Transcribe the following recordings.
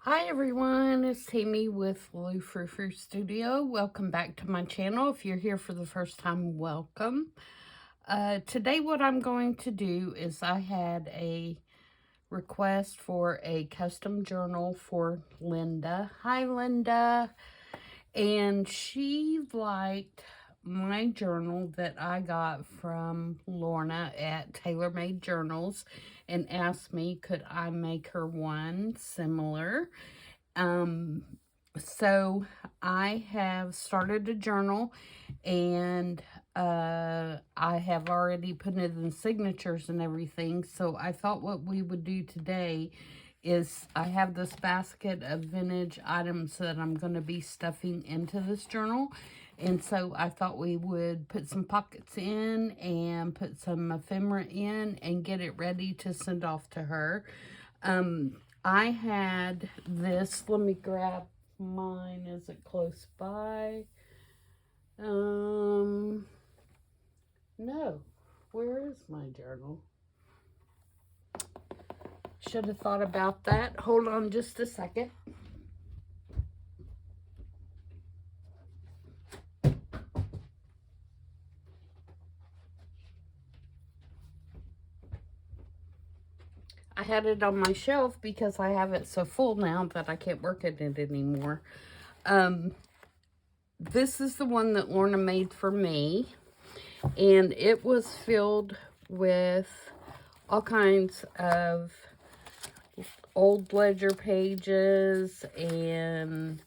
Hi everyone, it's Tammy with Frou-frou Studio. Welcome back to my channel. If you're here for the first time, welcome. Today what I'm going to do is I had a request for a custom journal for Lynda. Hi Lynda. And she liked my journal that I got from Lorna at Tailor Made Journals and asked me could I make her one similar. Um, so I have started a journal and I have already put it in signatures and everything. So I thought what we would do today is I have this basket of vintage items that I'm going to be stuffing into this journal. And so I thought we would put some pockets in and put some ephemera in and get it ready to send off to her. I had this, let me grab mine. Is it close by? No. Where is my journal? Should have thought about that. Hold on just a second. I had it on my shelf because I have it so full now that I can't work in it anymore. This is the one that Lorna made for me, and it was filled with all kinds of old ledger pages and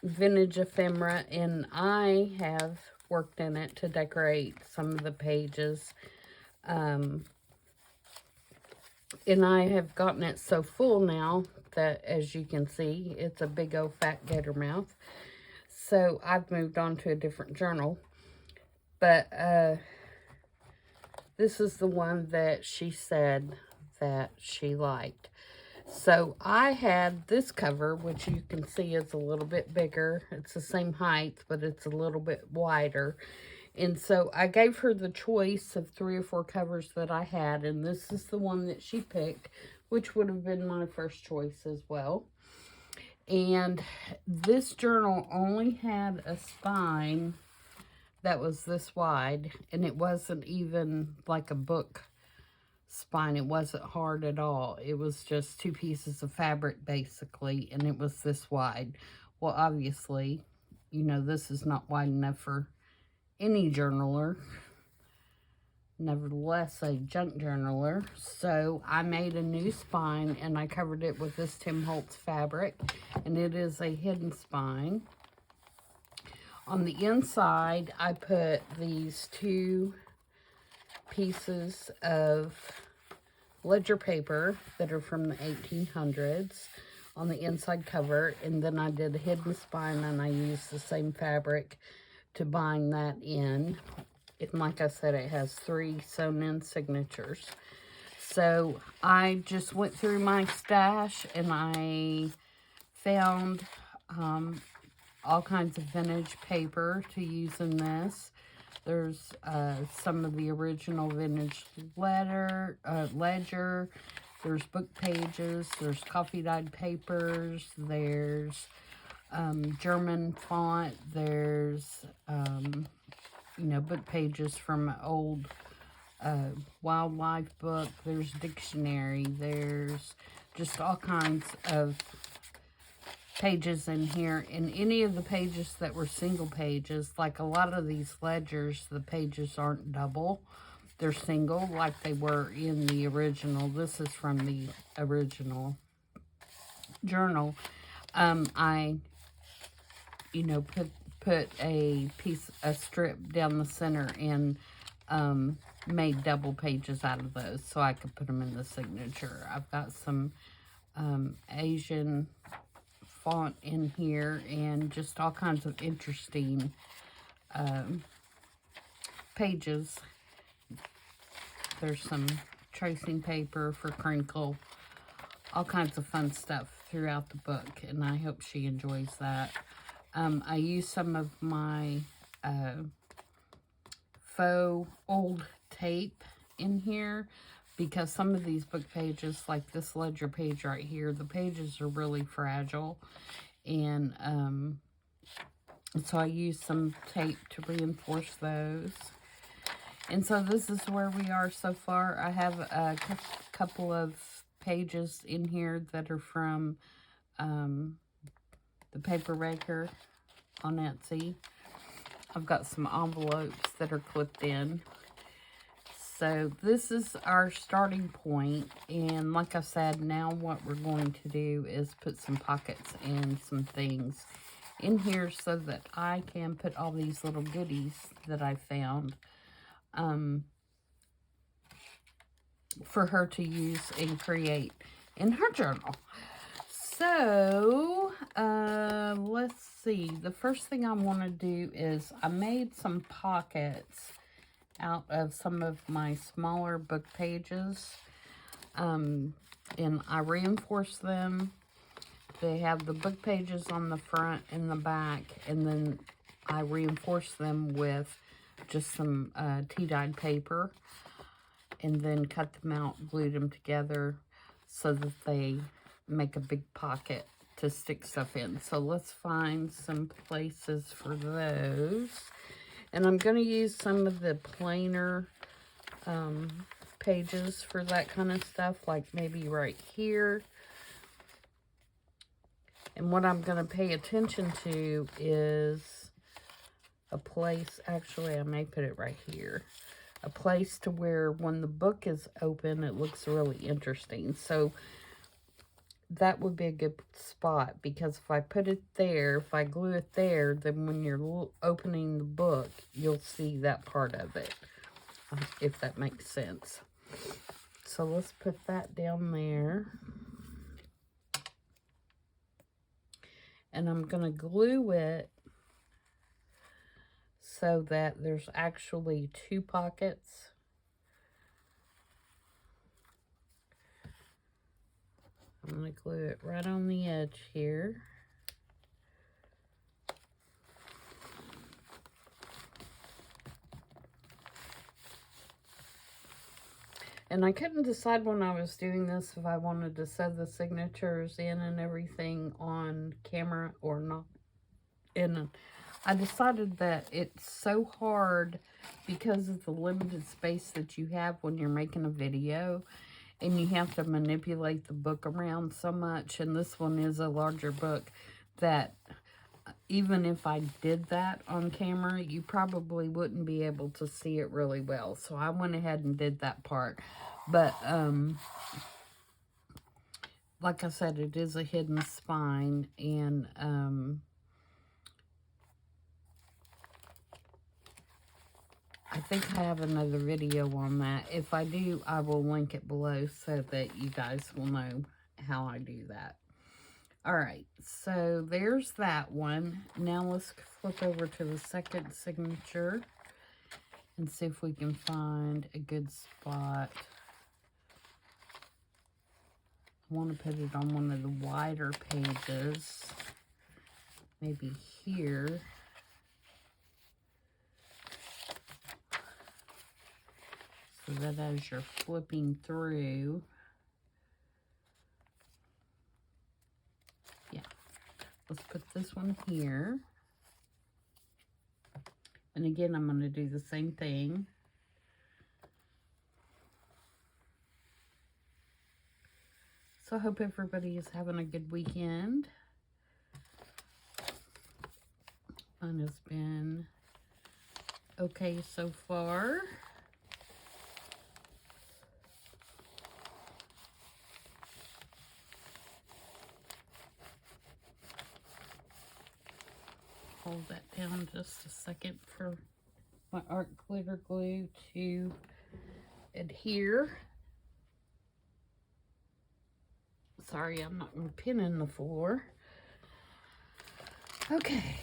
vintage ephemera, and I have worked in it to decorate some of the pages. And I have gotten it so full now that, as you can see, it's a big old fat gator mouth. So I've moved on to a different journal. But this is the one that she said that she liked. So I had this cover, which you can see is a little bit bigger. It's the same height, but it's a little bit wider. And so I gave her the choice of 3 or 4 covers that I had, and this is the one that she picked, which would have been my first choice as well. And this journal only had a spine that was this wide, and it wasn't even like a book spine. It wasn't hard at all. It was just 2 pieces of fabric basically, and it was this wide. Well, obviously, you know, this is not wide enough for any journaler, nevertheless a junk journaler. So I made a new spine and I covered it with this Tim Holtz fabric, and it is a hidden spine. On the inside I put these 2 pieces of ledger paper that are from the 1800s on the inside cover, and then I did a hidden spine and I used the same fabric to bind that in. And like I said, it has 3 sewn in signatures. So I just went through my stash and I found all kinds of vintage paper to use in this. There's some of the original vintage ledger. There's book pages. There's coffee dyed papers. There's German font. There's, you know, book pages from an old wildlife book. There's dictionary. There's just all kinds of pages in here. And any of the pages that were single pages, like a lot of these ledgers, the pages aren't double. They're single like they were in the original. This is from the original journal. I, you know, put a strip down the center and made double pages out of those so I could put them in the signature. I've got some Asian font in here and just all kinds of interesting pages. There's some tracing paper for crinkle, all kinds of fun stuff throughout the book, and I hope she enjoys that. I used some of my faux old tape in here because some of these book pages, like this ledger page right here, the pages are really fragile. And so I used some tape to reinforce those. And so this is where we are so far. I have a couple of pages in here that are from the Paper Maker on Etsy. I've got some envelopes that are clipped in. So this is our starting point, and like I said, now what we're going to do is put some pockets and some things in here so that I can put all these little goodies that I found for her to use and create in her journal. So, let's see. The first thing I want to do is I made some pockets out of some of my smaller book pages. And I reinforced them. They have the book pages on the front and the back, and then I reinforced them with just some tea-dyed paper, and then cut them out, glued them together so that they make a big pocket to stick stuff in. So let's find some places for those. And I'm going to use some of the plainer pages for that kind of stuff, like maybe right here. And what I'm going to pay attention to is a place, actually I may put it right here, a place to where when the book is open, it looks really interesting. So that would be a good spot, because if I put it there, if I glue it there, then when you're opening the book, you'll see that part of it, if that makes sense. So let's put that down there. And I'm going to glue it so that there's actually two pockets. I'm going to glue it right on the edge here. And I couldn't decide when I was doing this if I wanted to sew the signatures in and everything on camera or not. And I decided that it's so hard because of the limited space that you have when you're making a video. And you have to manipulate the book around so much. And this one is a larger book, that even if I did that on camera, you probably wouldn't be able to see it really well. So I went ahead and did that part. But, like I said, it is a hidden spine. And, I think I have another video on that. If I do, I will link it below so that you guys will know how I do that. Alright, so there's that one. Now let's flip over to the second signature and see if we can find a good spot. I want to put it on one of the wider pages. Maybe here. So that as you're flipping through, yeah, let's put this one here. And again, I'm going to do the same thing. So I hope everybody is having a good weekend. Mine has been okay so far. Hold that down just a second for my art glitter glue to adhere. Sorry, I'm not going to pin in the floor. Okay,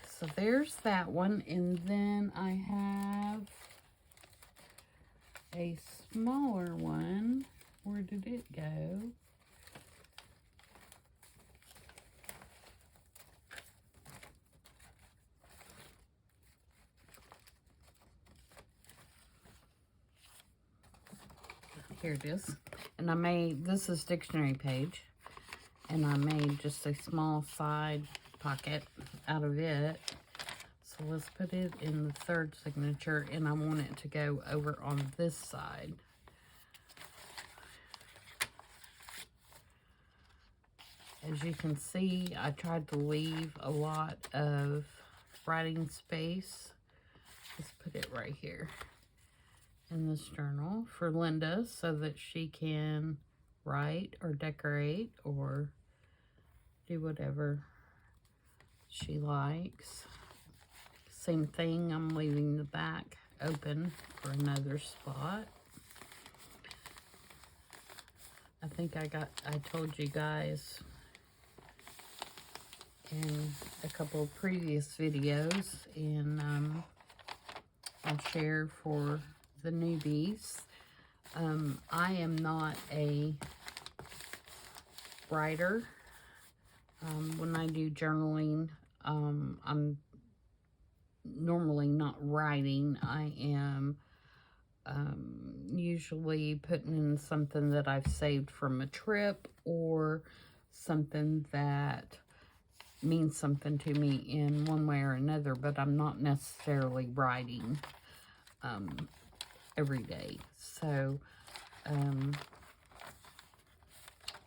so there's that one, and then I have a smaller one. Where did it go? Here here it is. And I made, this is dictionary page. And I made just a small side pocket out of it. So let's put it in the third signature, and I want it to go over on this side. As you can see, I tried to leave a lot of writing space. Let's put it right here in this journal for Lynda so that she can write or decorate or do whatever she likes. Same thing, I'm leaving the back open for another spot. I think I told you guys in a couple of previous videos, and I'll share for the newbies. I am not a writer. When I do journaling, I'm normally not writing. I am usually putting in something that I've saved from a trip or something that means something to me in one way or another, but I'm not necessarily writing every day. So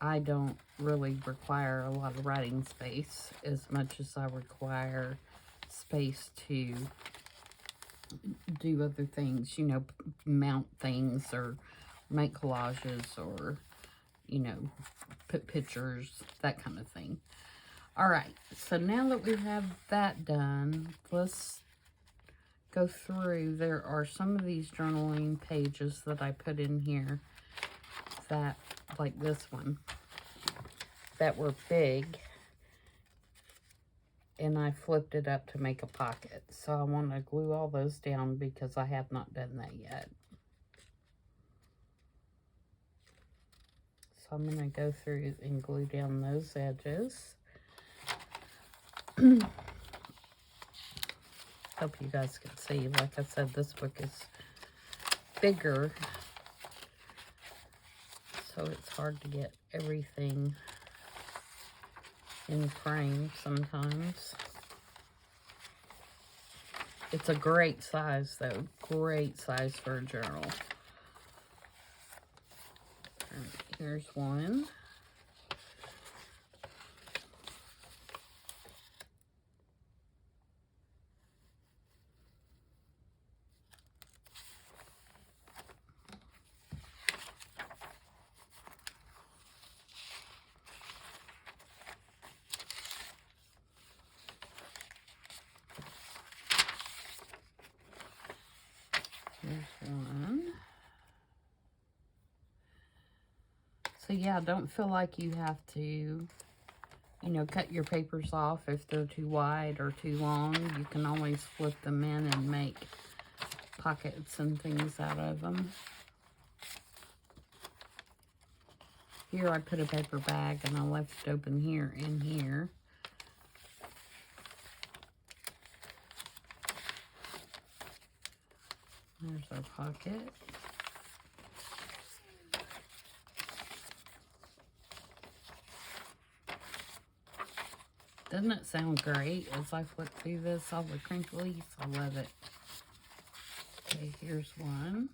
I don't really require a lot of writing space as much as I require space to do other things, you know, mount things or make collages or, you know, put pictures, that kind of thing. All right, so now that we have that done, let's go through. There are some of these journaling pages that I put in here that, like this one, that were big, and I flipped it up to make a pocket. So I want to glue all those down because I have not done that yet. So I'm going to go through and glue down those edges. Hope you guys can see. Like I said, this book is bigger, so it's hard to get everything in frame sometimes. It's a great size though, great size for a journal. And here's one. Here's one. So yeah, don't feel like you have to, you know, cut your papers off if they're too wide or too long. You can always flip them in and make pockets and things out of them. Here I put a paper bag and I left it open here and here. There's our pocket. Doesn't it sound great as I flip through this, all the crinklies? I love it. Okay, here's one.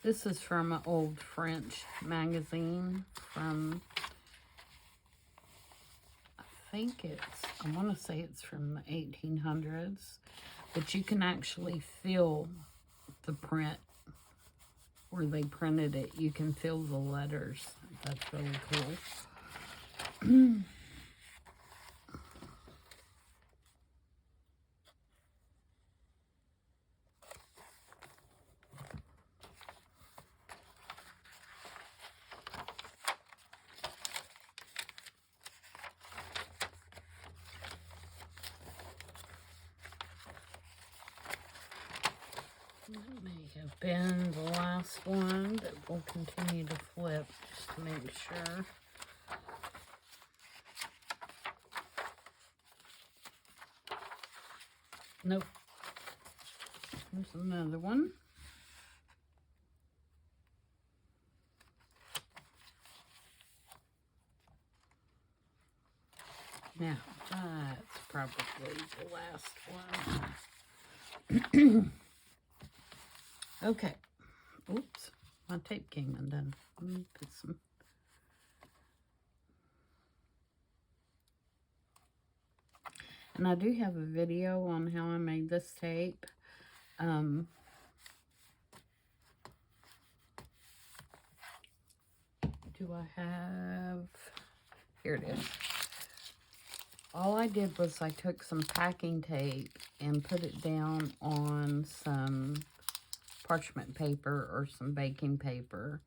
This is from an old French magazine from, I want to say it's from the 1800s, but you can actually feel the print where they printed it. You can feel the letters. That's really cool. have been the last one that we'll continue to flip just to make sure. Nope. Here's another one. Now, that's probably the last one. Okay. Oops. My tape came undone. Let me put some. And I do have a video on how I made this tape. Do I have... Here it is. All I did was I took some packing tape and put it down on some parchment paper or some baking paper.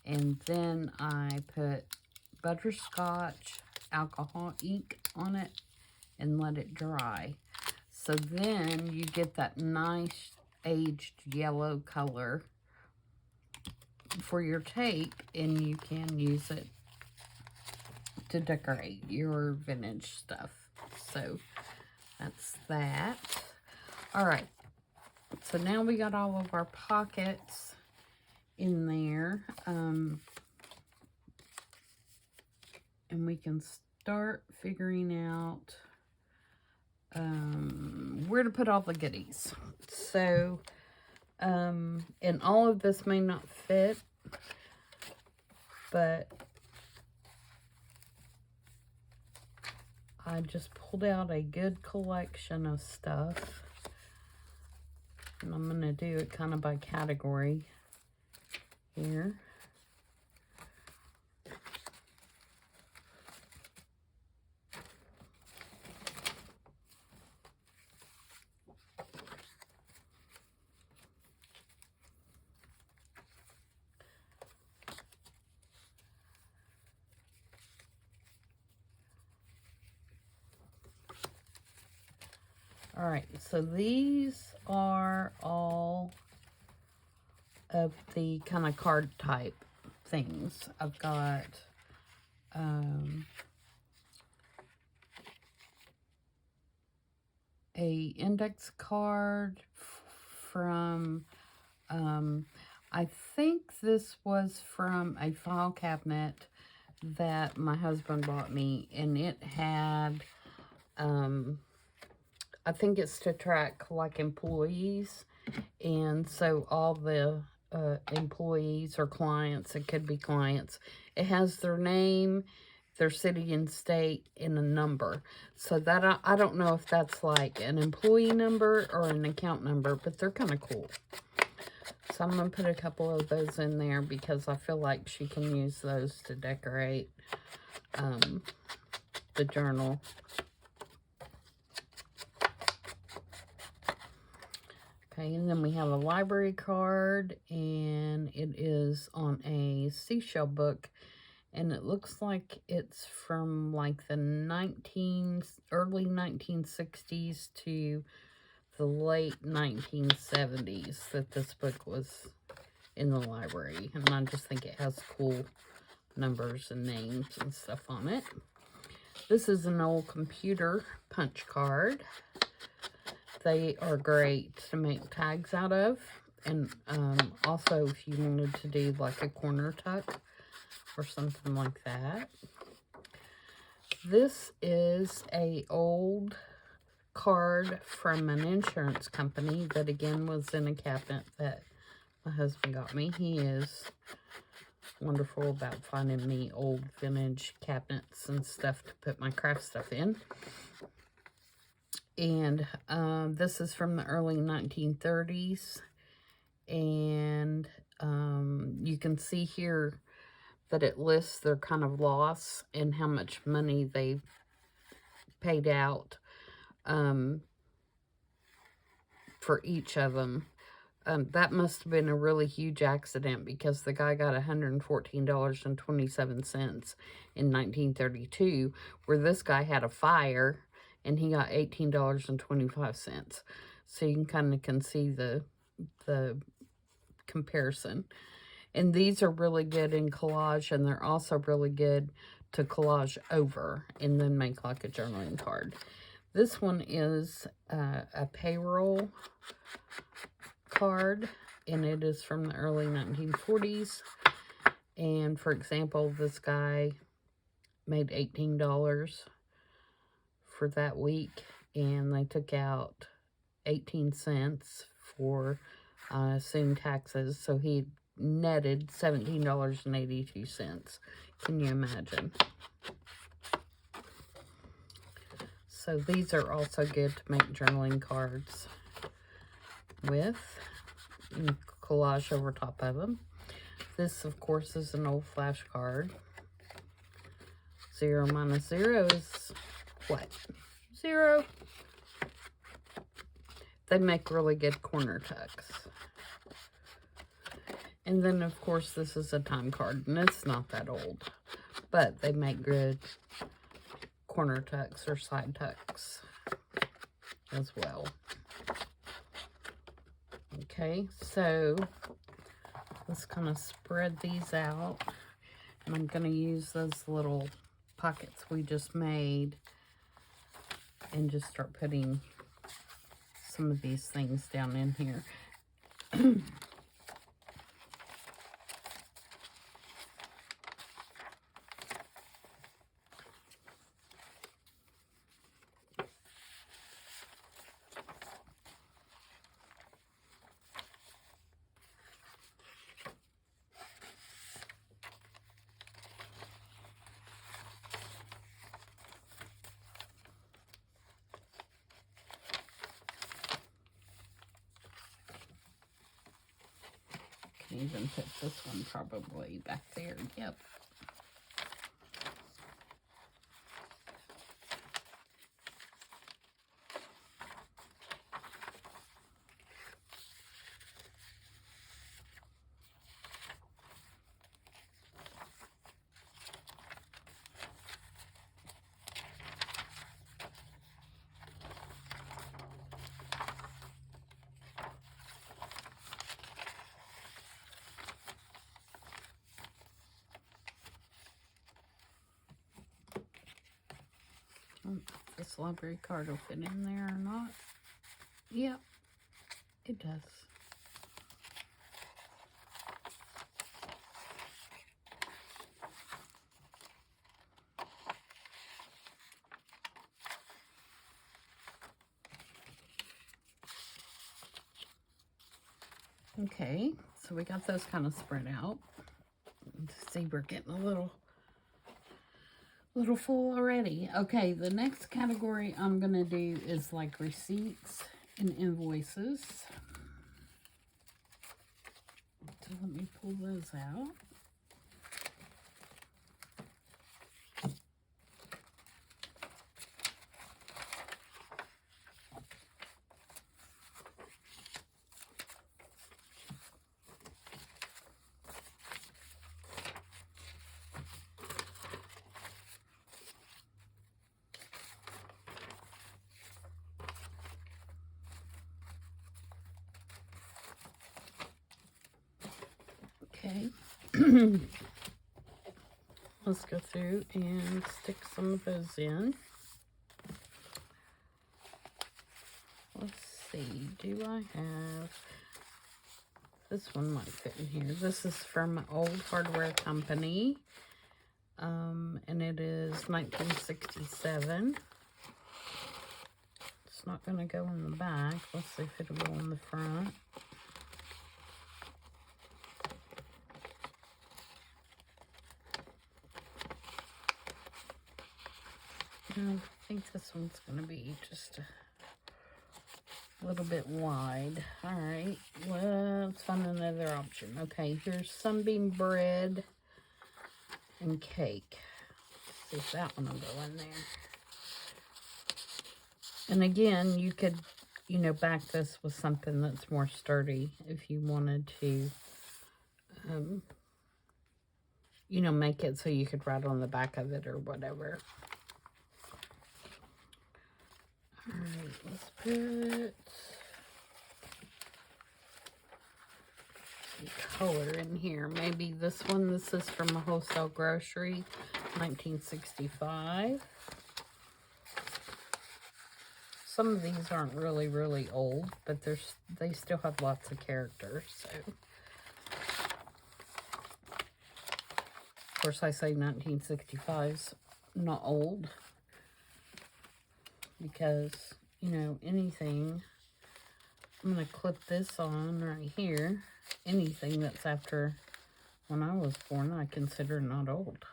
And then I put butterscotch alcohol ink on it and let it dry. So then you get that nice aged yellow color for your tape, and you can use it to decorate your vintage stuff. So that's that. All right, so now we got all of our pockets in there, and we can start figuring out where to put all the goodies. So and all of this may not fit, but I just pulled out a good collection of stuff, and I'm going to do it kind of by category here. All right, so these are all of the kind of card type things. I've got a index card from, I think this was from a file cabinet that my husband bought me, and it had, I think it's to track like employees, and so all the employees or clients, it could be clients, it has their name, their city and state, and a number. So that I don't know if that's like an employee number or an account number, but they're kind of cool. So I'm going to put a couple of those in there because I feel like she can use those to decorate the journal. Okay, and then we have a library card, and it is on a seashell book, and it looks like it's from like the early 1960s to the late 1970s that this book was in the library, and I just think it has cool numbers and names and stuff on it. This is an old computer punch card. They are great to make tags out of, and also if you wanted to do like a corner tuck or something like that. This is a old card from an insurance company that again was in a cabinet that my husband got me. He is wonderful about finding me old vintage cabinets and stuff to put my craft stuff in. And this is from the early 1930s, and you can see here that it lists their kind of loss and how much money they paid out for each of them. That must have been a really huge accident because the guy got $114.27 in 1932, where this guy had a fire and he got $18.25. So you can see the the comparison. And these are really good in collage, and they're also really good to collage over and then make like a journaling card. This one is a payroll card, and it is from the early 1940s. And for example, this guy made $18 for that week, and they took out 18 cents for assumed taxes, so he netted $17.82. Can you imagine? So these are also good to make journaling cards with. You can collage over top of them. This, of course, is an old flashcard. 0 minus 0 is what? 0. They make really good corner tucks. And then, of course, this is a time card, and it's not that old, but they make good corner tucks or side tucks as well. Okay, so let's kind of spread these out, and I'm going to use those little pockets we just made and just start putting some of these things down in here. Even put this one probably back there. Yep. This library card will fit in there or not. Yep, it does. Okay, so we got those kind of spread out. See, we're getting a little full already. Okay, the next category I'm gonna do is like receipts and invoices. So let me pull those out. Okay, let's go through and stick some of those in. Let's see, do I have, this one might fit in here. This is from my old hardware company, and it is 1967. It's not going to go in the back. Let's see if it'll go in the front. I think this one's going to be just a little bit wide. Alright, let's find another option. Okay, here's sunbeam bread and cake. Let's see if that one will go in there. And again, you could, you know, back this with something that's more sturdy if you wanted to, you know, make it so you could write on the back of it or whatever. Alright, let's put color in here. Maybe this one. This is from a wholesale grocery, 1965. Some of these aren't really old, but they still have lots of characters. So, of course, I say 1965's not old because, you know, anything. I'm going to clip this on right here. Anything that's after when I was born, I consider not old,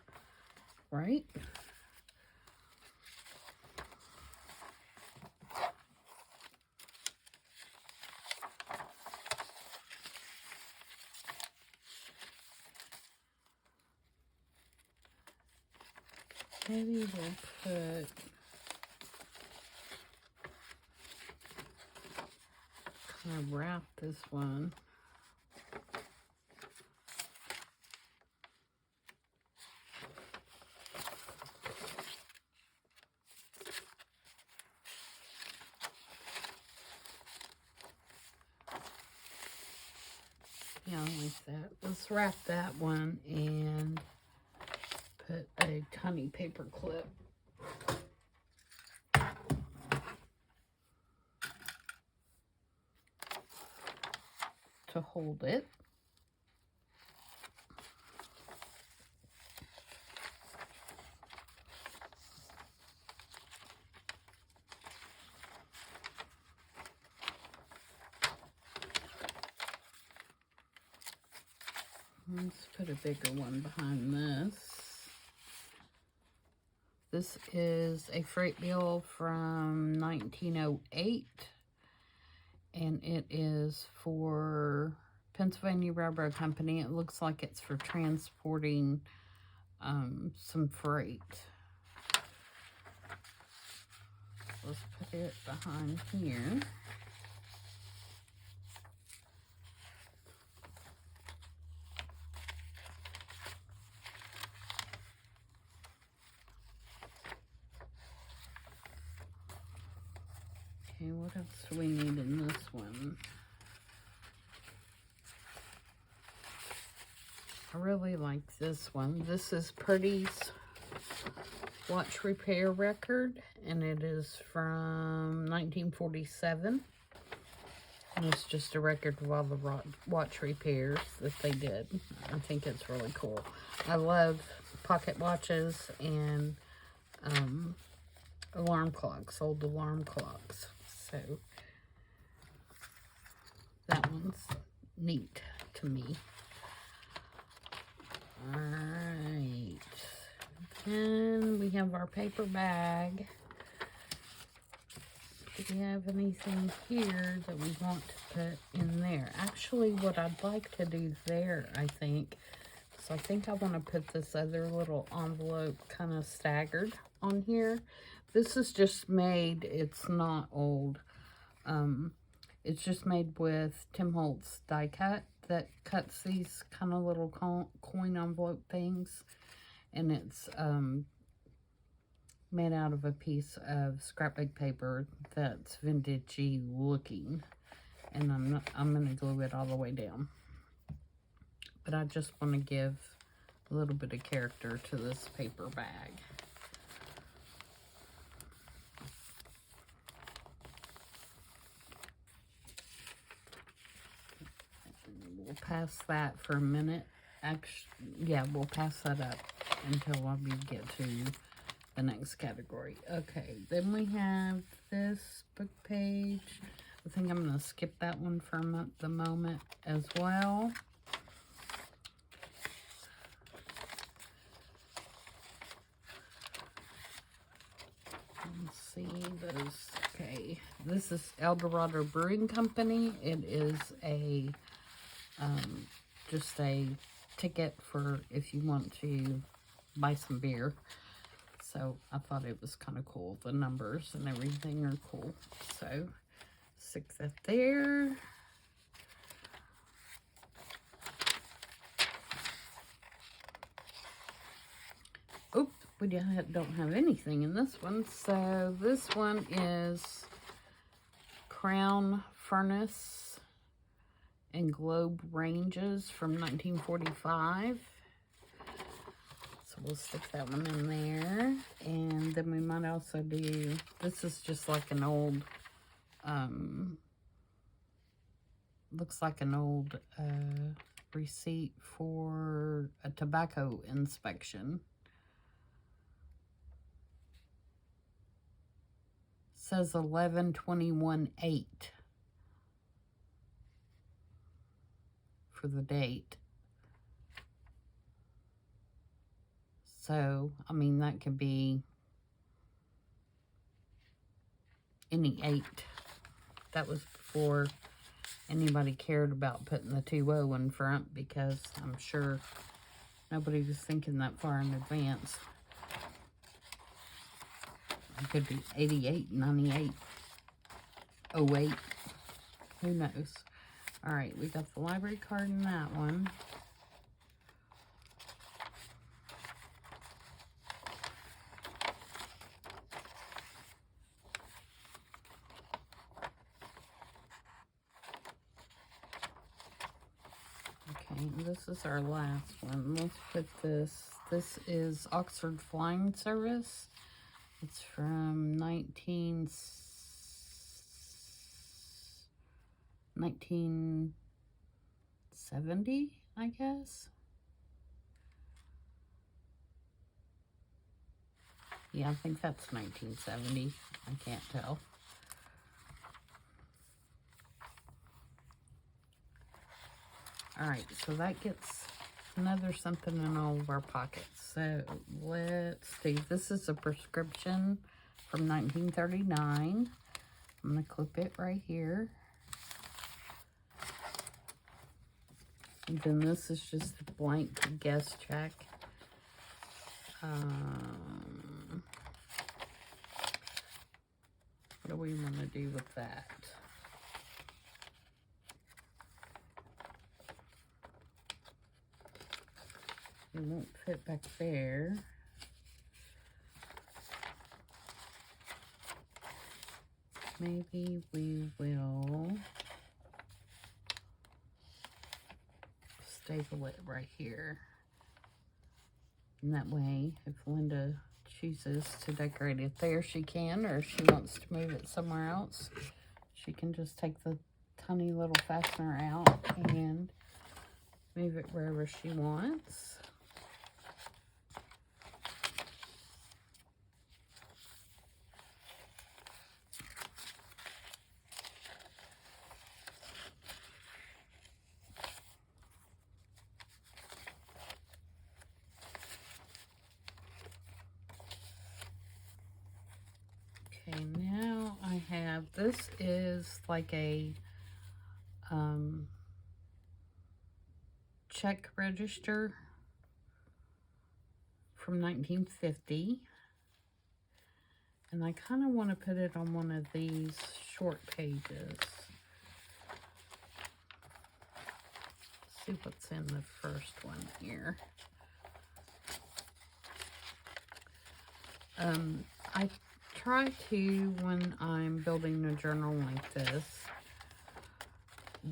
right? Maybe we'll put kind of wrap this one. Yeah, like that. Let's wrap that one and put a tiny paper clip to hold it. Let's put a bigger one behind this. This is a freight bill from 1908, and it is for Pennsylvania Railroad Company. It looks like it's for transporting some freight. Let's put it behind here. Okay, what else do we need in this one? I really like this one. This is Purdy's watch repair record, and it is from 1947. And it's just a record of all the watch repairs that they did. I think it's really cool. I love pocket watches and alarm clocks, old alarm clocks. So that one's neat to me. Alright. Then we have our paper bag. Do we have anything here that we want to put in there? Actually, what I'd like to do there, I think, is I think I want to put this other little envelope kind of staggered on here. This is just made, it's not old. It's just made with Tim Holtz die cut that cuts these kind of little coin envelope things. And it's made out of a piece of scrapbook paper that's vintagey looking. And I'm going to glue it all the way down. But I just want to give a little bit of character to this paper bag. We'll pass that for a minute. Actually, yeah, we'll pass that up until we get to the next category. Okay, then we have this book page. I think I'm going to skip that one for the moment as well. Let's see those. Okay, this is Eldorado Brewing Company. It is a just a ticket for if you want to buy some beer. So I thought it was kind of cool. The numbers and everything are cool. So stick that there. Oops, we don't have anything in this one. So this one is Crown Furnace. and globe ranges from 1945. So we'll stick that one in there. And then we might also do, this is just like an old, looks like an old receipt for a tobacco inspection. Says 11/21/8 for the date. So, I mean, that could be any 8. That was before anybody cared about putting the 20 in front, because I'm sure nobody was thinking that far in advance. It could be 88, 98, 08. Who knows? All right, we got the library card in that one. Okay, this is our last one. Let's put this. This is Oxford Flying Service. It's from 1970, I guess. Yeah, I think that's 1970. I can't tell. All right, so that gets another something in all of our pockets. So let's see. This is a prescription from 1939. I'm going to clip it right here. And then this is just a blank guest check. What do we want to do with that? It won't fit back there. Maybe we will staple it right here. And that way, if Lynda chooses to decorate it there, she can, or if she wants to move it somewhere else, she can just take the tiny little fastener out and move it wherever she wants. Okay, now I have, this is like a check register from 1950. And I kind of want to put it on one of these short pages. See what's in the first one here. I try to, when I'm building a journal like this,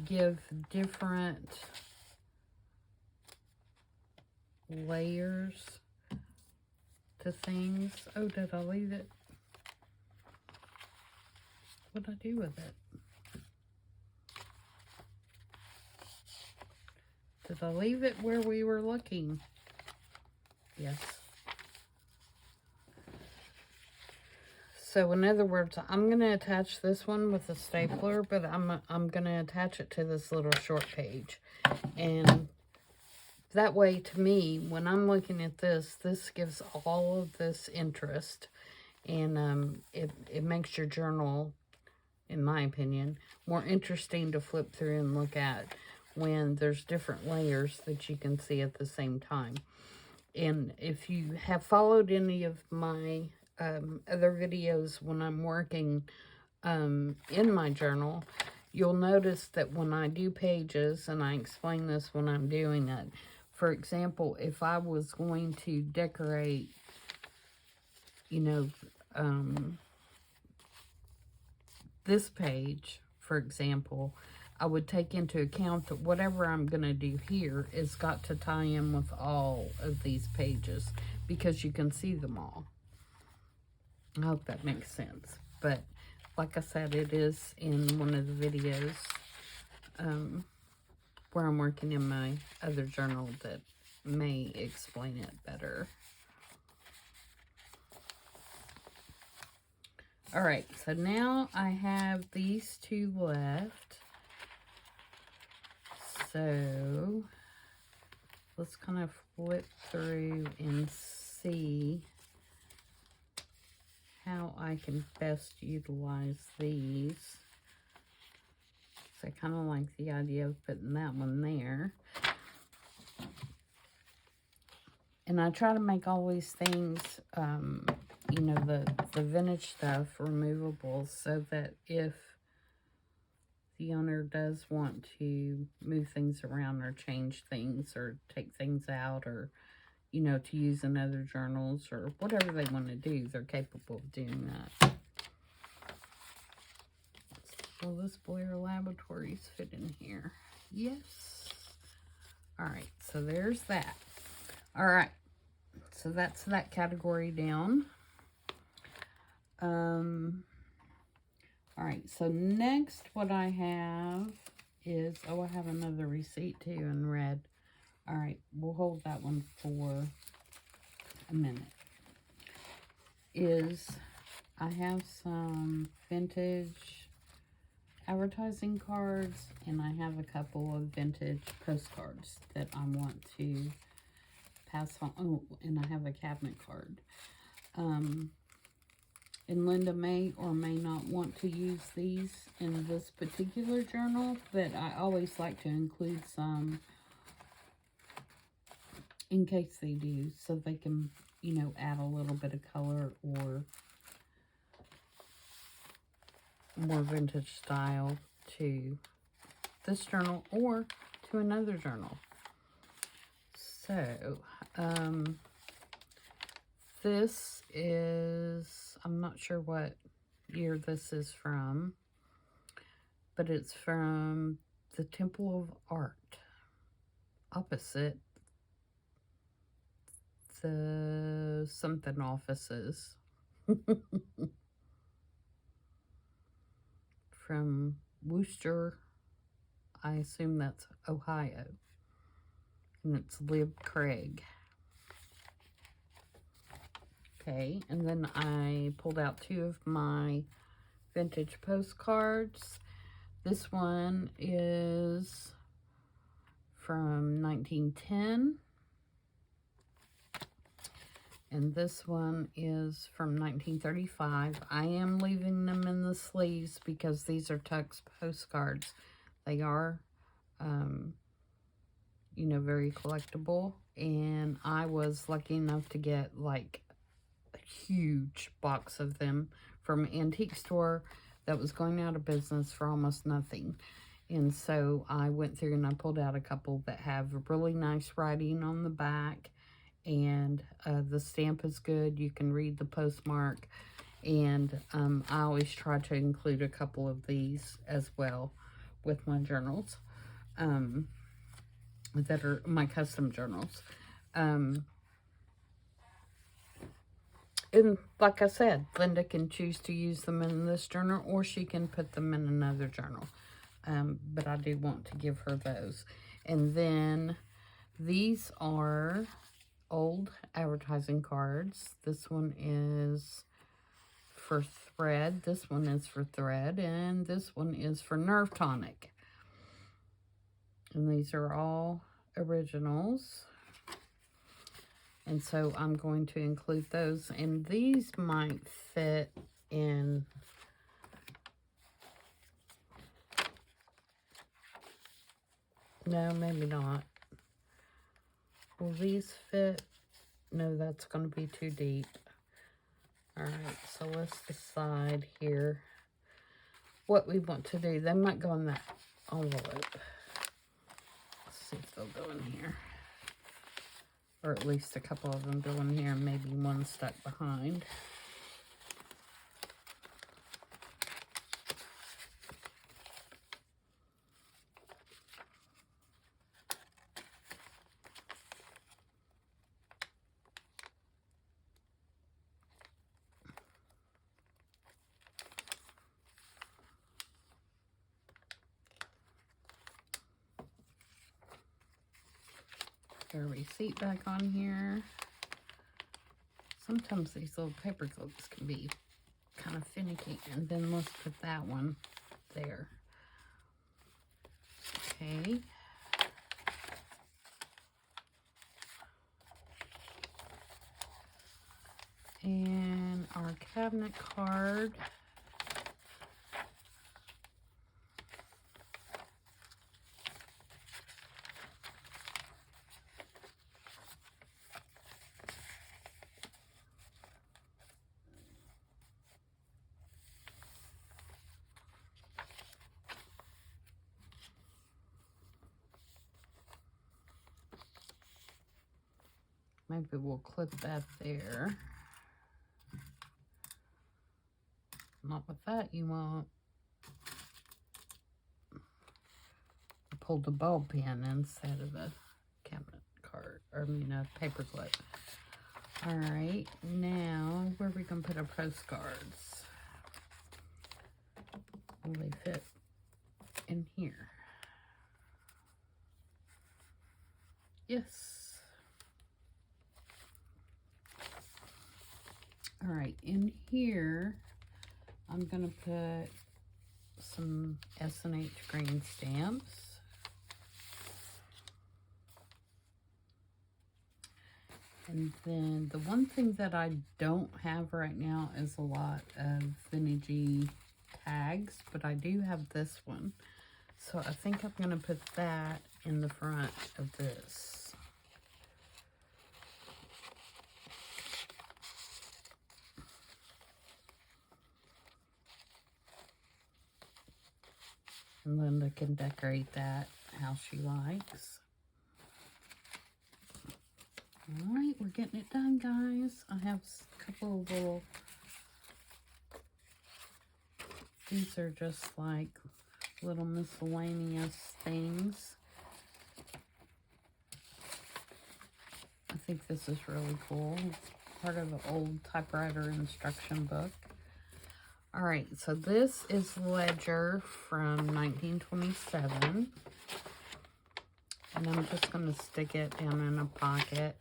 give different layers to things. Oh, did I leave it? What did I do with it? Did I leave it where we were looking? Yes. So in other words, I'm going to attach this one with a stapler, but I'm going to attach it to this little short page. And that way, to me, when I'm looking at this, this gives all of this interest. And it makes your journal, in my opinion, more interesting to flip through and look at when there's different layers that you can see at the same time. And if you have followed any of my other videos when I'm working in my journal, you'll notice that when I do pages, and I explain this when I'm doing it, for example, if I was going to decorate, you know, this page, for example, I would take into account that whatever I'm going to do here is got to tie in with all of these pages because you can see them all. I hope that makes sense. But like I said, it is in one of the videos where I'm working in my other journal that may explain it better. Alright, so now I have these two left. So let's kind of flip through and see how I can best utilize these. So I kind of like the idea of putting that one there. And I try to make all these things, you know, the vintage stuff removable so that if the owner does want to move things around or change things or take things out or, you know, to use in other journals or whatever they want to do, they're capable of doing that. Will this Blair Laboratories fit in here? Yes. All right, so there's that. All right, so that's that category down. All right, so next what I have is, oh, I have another receipt too in red. All right, we'll hold that one for a minute. I have some vintage advertising cards, and I have a couple of vintage postcards that I want to pass on. Oh, and I have a cabinet card. And Lynda may or may not want to use these in this particular journal, but I always like to include some in case they do, so they can, you know, add a little bit of color or more vintage style to this journal or to another journal. So, this is, I'm not sure what year this is from, but it's from the Temple of Art, opposite the something offices. From Worcester, I assume that's Ohio, and it's Lib Craig. Okay, and then I pulled out two of my vintage postcards. This one is from 1910, and this one is from 1935. I am leaving them in the sleeves because these are Tuck's postcards. They are, you know, very collectible, and I was lucky enough to get like a huge box of them from an antique store that was going out of business for almost nothing. And so I went through and I pulled out a couple that have really nice writing on the back, and the stamp is good. You can read the postmark, and I always try to include a couple of these as well with my journals that are my custom journals. And like I said, Lynda can choose to use them in this journal, or she can put them in another journal. But I do want to give her those. And then these are old advertising cards. This one is for Thread. This one is for Thread. And this one is for Nerve Tonic. And these are all originals. And so I'm going to include those. And these might fit in... No, maybe not. Will these fit? No, that's going to be too deep. Alright, so let's decide here what we want to do. They might go in that envelope. Let's see if they'll go in here. Or at least a couple of them go in here, and maybe one stuck behind. Put our receipt back on here. Sometimes these little paper clips can be kind of finicky. And then let's put that one there. Okay. And our cabinet card. Maybe we'll clip that there. Not with that, you won't. Pull the ball pin instead of a cabinet card, or I mean a paper clip. All right, now where are we gonna put our postcards? Will they fit in here? Yes. All right, in here, I'm gonna put some S&H green stamps. And then the one thing that I don't have right now is a lot of vintagey tags, but I do have this one. So I think I'm gonna put that in the front of this. And Lynda can decorate that how she likes. All right, we're getting it done, guys. I have a couple of little, these are just like little miscellaneous things. I think this is really cool. It's part of an old typewriter instruction book. All right, so this is Ledger from 1927. And I'm just going to stick it down in a pocket.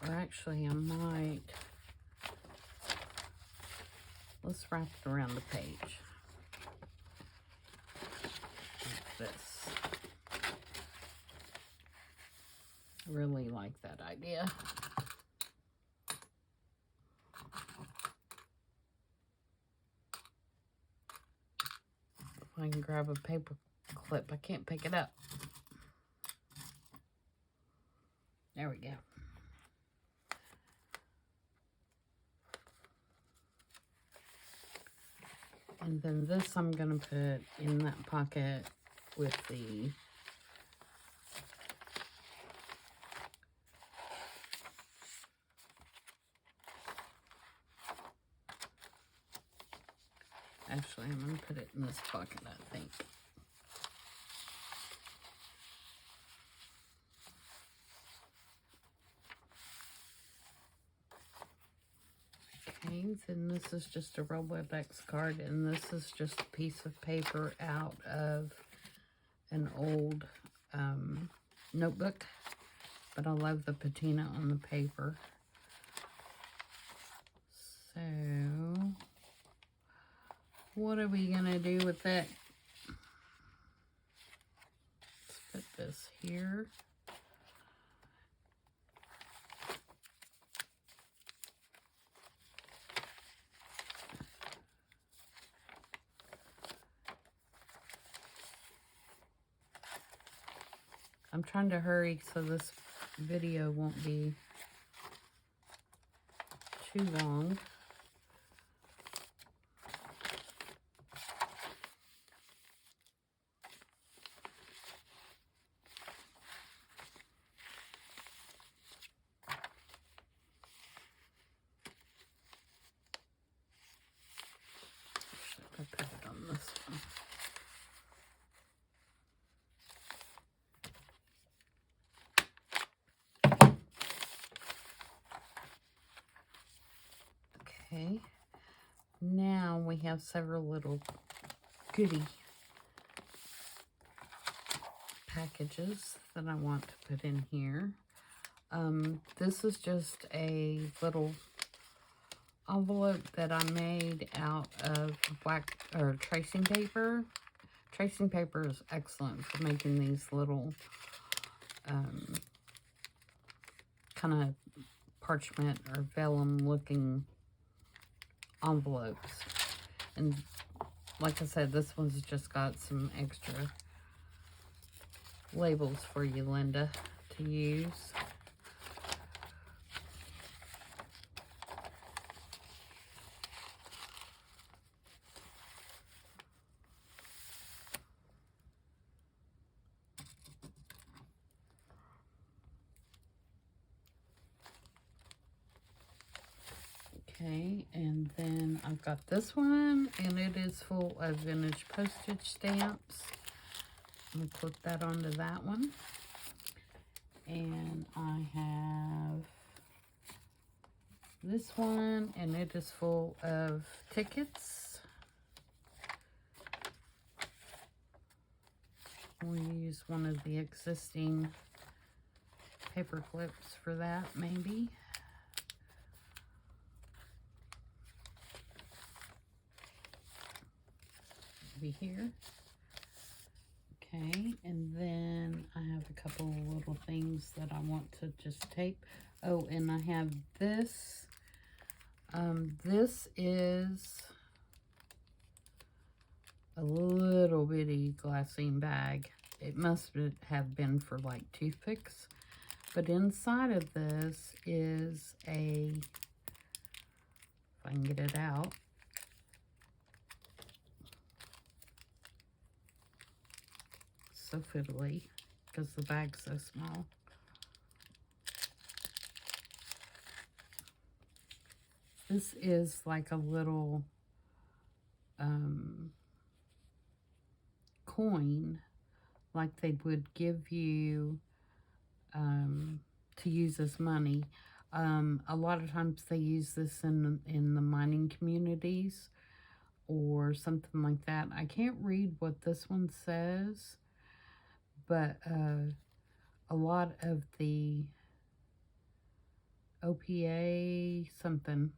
Or actually, I might. Let's wrap it around the page. Like this. I really like that idea. If I can grab a paper clip, I can't pick it up. There we go. And then this I'm going to put in that pocket with the actually, I'm going to put it in this pocket, I think. Okay, then this is just a Rolodex card, and this is just a piece of paper out of an old notebook. But I love the patina on the paper. So, what are we going to do with it? Let's put this here. I'm trying to hurry so this video won't be too long. I put it on this one. Okay, now we have several little goodie packages that I want to put in here. This is just a little envelope that I made out of black or tracing paper. Tracing paper is excellent for making these little kind of parchment or vellum looking envelopes. And like I said, this one's just got some extra labels for you, Lynda, to use. Okay, and then I've got this one, and it is full of vintage postage stamps. I'm going to clip that onto that one. And I have this one, and it is full of tickets. We'll use one of the existing paper clips for that, maybe. Here. Okay, and then I have a couple of little things that I want to just tape. Oh, and I have this. This is a little bitty glassine bag. It must have been for like toothpicks. But inside of this is a, if I can get it out, so fiddly because the bag's so small. This is like a little coin, like they would give you to use as money. A lot of times they use this in the mining communities or something like that. I can't read what this one says, but a lot of the OPA something,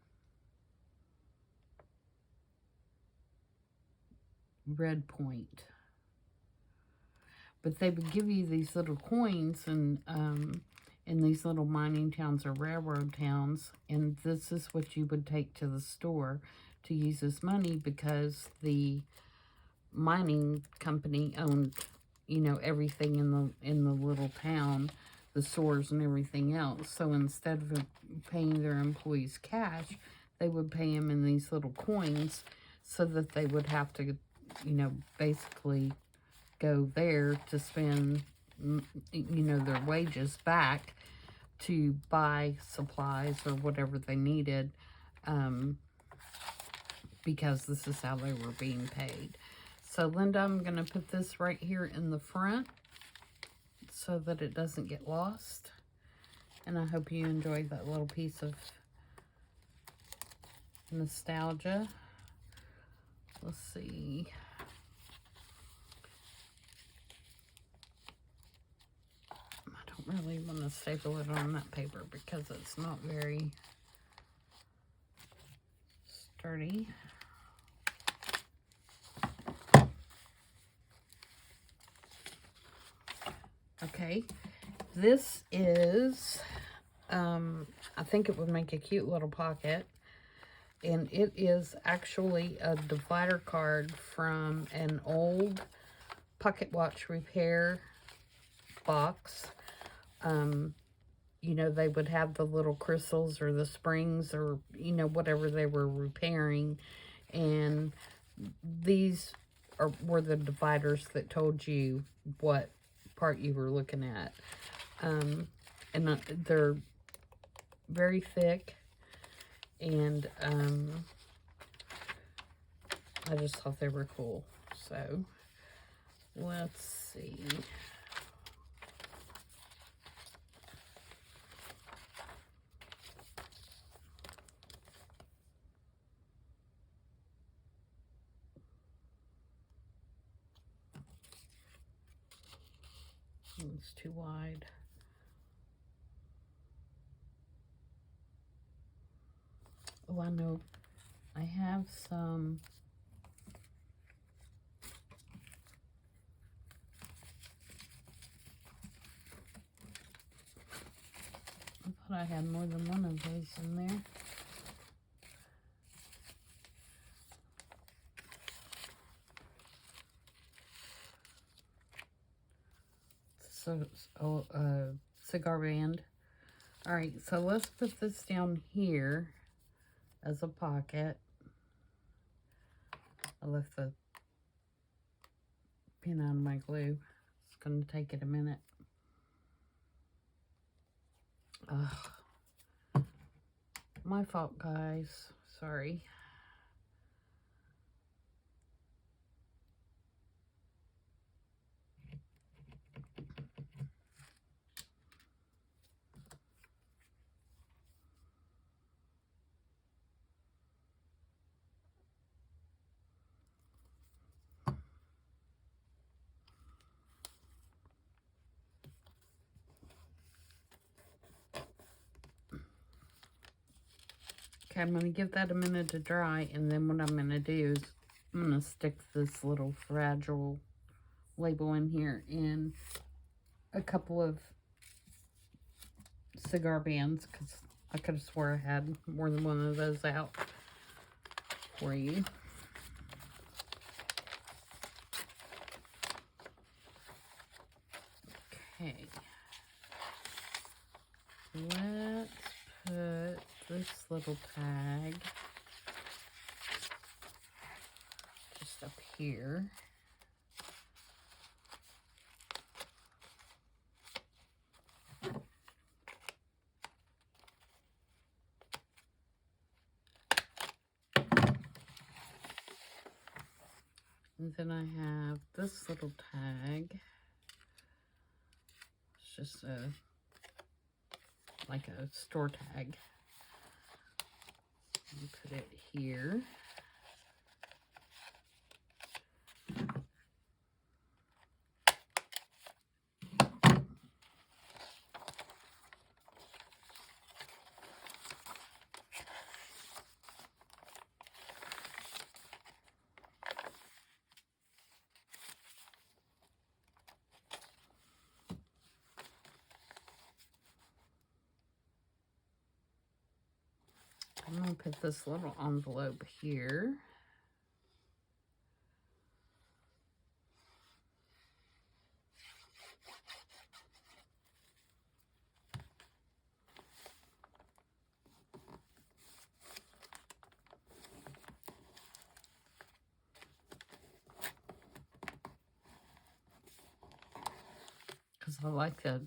red point. But they would give you these little coins and in these little mining towns or railroad towns, and this is what you would take to the store to use as money because the mining company owned, you know, everything in the little town, the stores and everything else. So instead of paying their employees cash, they would pay them in these little coins so that they would have to, you know, basically go there to spend, you know, their wages back to buy supplies or whatever they needed, because this is how they were being paid. So Lynda, I'm going to put this right here in the front so that it doesn't get lost. And I hope you enjoyed that little piece of nostalgia. Let's see. I don't really want to staple it on that paper because it's not very sturdy. Okay, this is, I think it would make a cute little pocket, and it is actually a divider card from an old pocket watch repair box. You know, they would have the little crystals or the springs or, you know, whatever they were repairing, and these were the dividers that told you what part you were looking at. And they're very thick, and I just thought they were cool. So let's see. It's too wide. Oh, I know. I have some I thought I had more than one of those in there. So, cigar band. Alright, so let's put this down here as a pocket. I left the pin out of my glue. It's going to take it a minute. Ugh. My fault, guys. Sorry. Okay, I'm going to give that a minute to dry, and then what I'm going to do is I'm going to stick this little fragile label in here and a couple of cigar bands, because I could have swore I had more than one of those out for you. Okay. Let's put this little tag just up here. And then I have this little tag. It's just like a store tag. You put it here. I'm going to put this little envelope here. Because I like a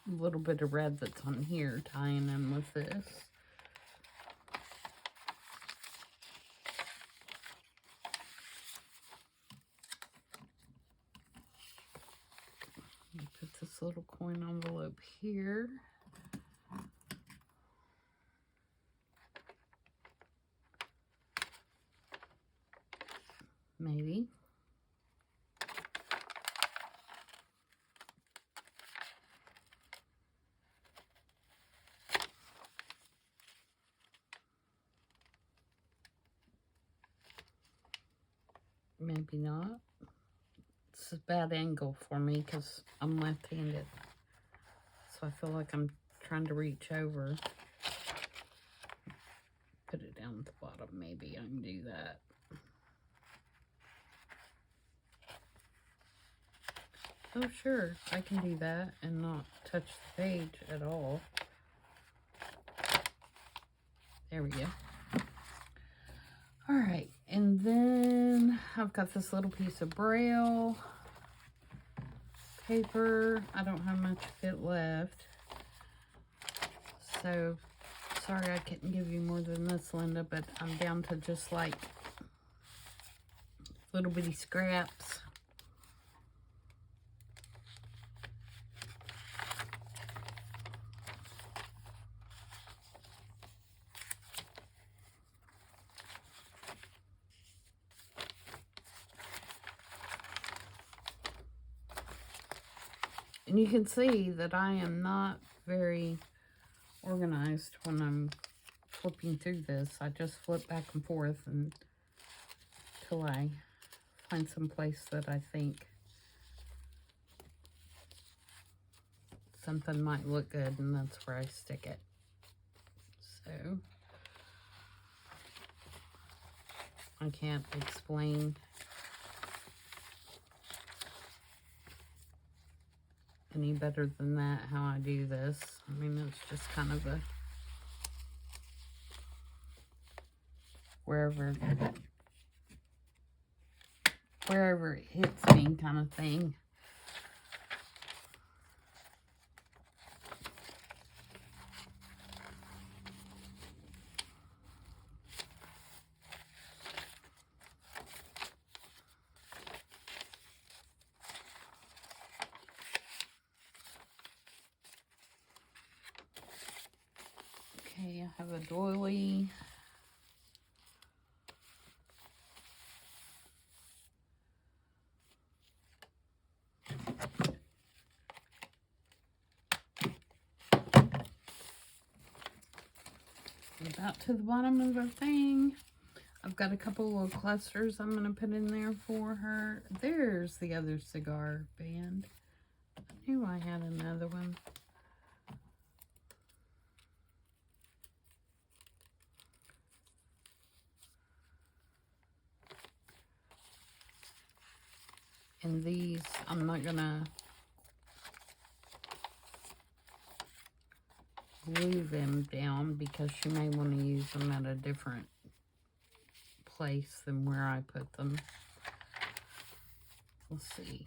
little bit of red that's on here tying in with this. Put this little coin envelope here. Maybe. Maybe not. It's a bad angle for me because I'm left-handed. So I feel like I'm trying to reach over. Put it down at the bottom. Maybe I can do that. Oh, sure. I can do that and not touch the page at all. There we go. All right. And then I've got this little piece of Braille paper. I don't have much of it left. So, sorry I couldn't give you more than this, Lynda, but I'm down to just like little bitty scraps. And you can see that I am not very organized when I'm flipping through this. I just flip back and forth until I find some place that I think something might look good, and that's where I stick it. So I can't explain any better than that how I do this. I mean, it's just kind of a wherever it hits me kind of thing. Okay, I have a doily. About to the bottom of her thing. I've got a couple little clusters I'm going to put in there for her. There's the other cigar band. I knew I had another one. And these, I'm not going to glue them down because you may want to use them at a different place than where I put them. We'll see.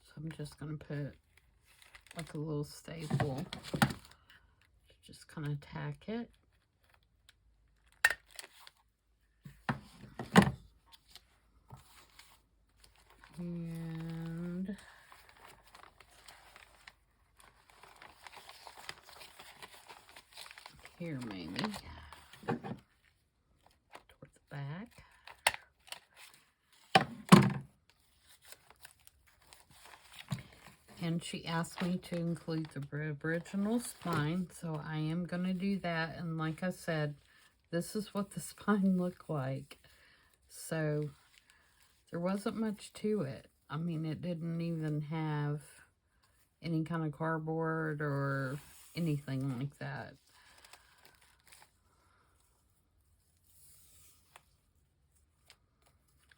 So I'm just going to put like a little staple. Just kind of tack it. And here maybe towards the back. And she asked me to include the original spine, so I am going to do that. And like I said, this is what the spine looked like. So there wasn't much to it. I mean, it didn't even have any kind of cardboard or anything like that.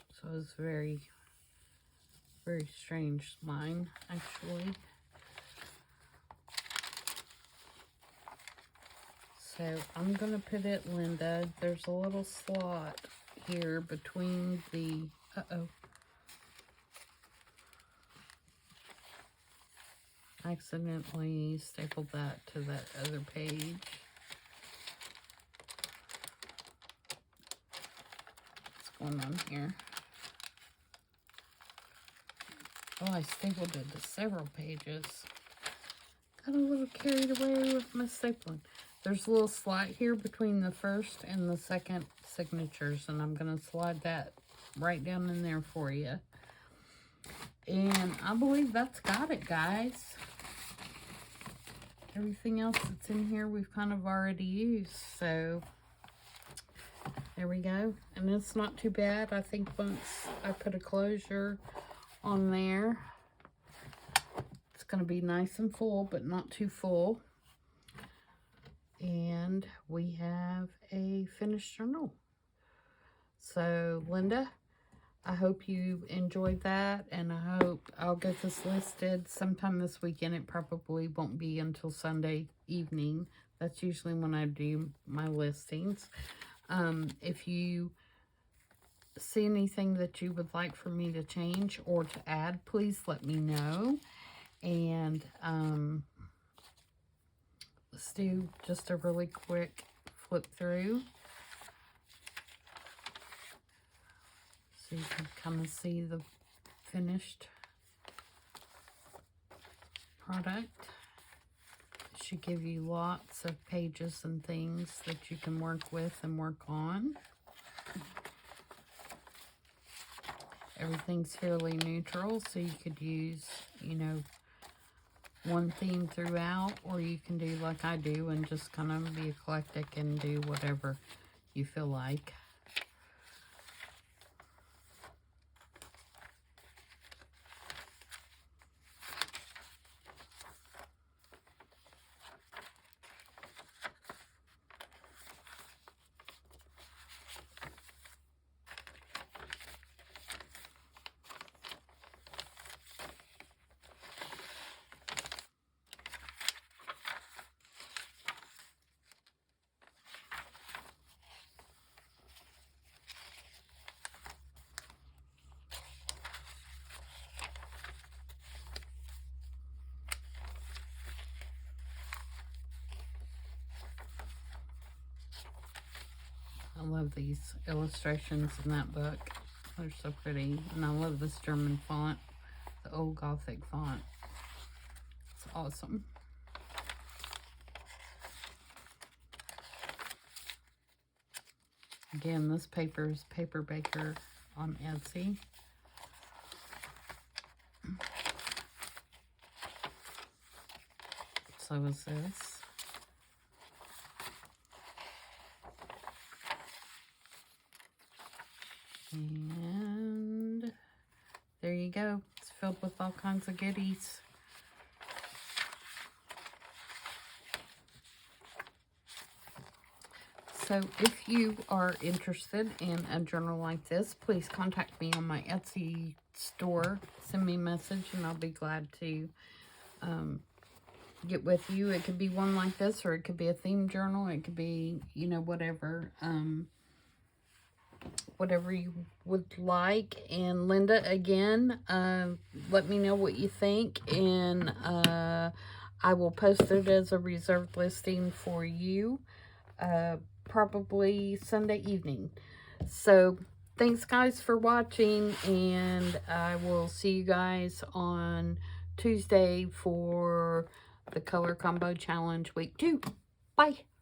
So it was very, very strange spine, actually. So I'm going to put it, Lynda. There's a little slot here between the... Uh-oh. I accidentally stapled that to that other page. What's going on here? Oh, I stapled it to several pages. Got a little carried away with my stapling. There's a little slot here between the first and the second signatures, and I'm going to slide that right down in there for you. And I believe that's got it, guys. Everything else that's in here we've kind of already used, so there we go. And it's not too bad. I think once I put a closure on there, it's going to be nice and full, but not too full. And we have a finished journal. So, Lynda, I hope you enjoyed that, and I hope I'll get this listed sometime this weekend. It probably won't be until Sunday evening. That's usually when I do my listings. If you see anything that you would like for me to change or to add, please let me know. And let's do just a really quick flip through, so you can kind of see the finished product. should give you lots of pages and things that you can work with and work on. Everything's fairly neutral, so you could use, you know, one theme throughout, or you can do like I do and just kind of be eclectic and do whatever you feel like. I love these illustrations in that book. They're so pretty. And I love this German font, the old Gothic font. It's awesome. Again, this paper is Paper Baker on Etsy. So is this. And there you go. It's filled with all kinds of goodies. So if you are interested in a journal like this, please contact me on my Etsy store. Send me a message and I'll be glad to get with you. It could be one like this, or it could be a theme journal. It could be, you know, whatever. Whatever you would like. And Lynda, again, let me know what you think, and I will post it as a reserved listing for you, probably Sunday evening. So thanks guys for watching, and I will see you guys on Tuesday for the color combo challenge week 2. Bye.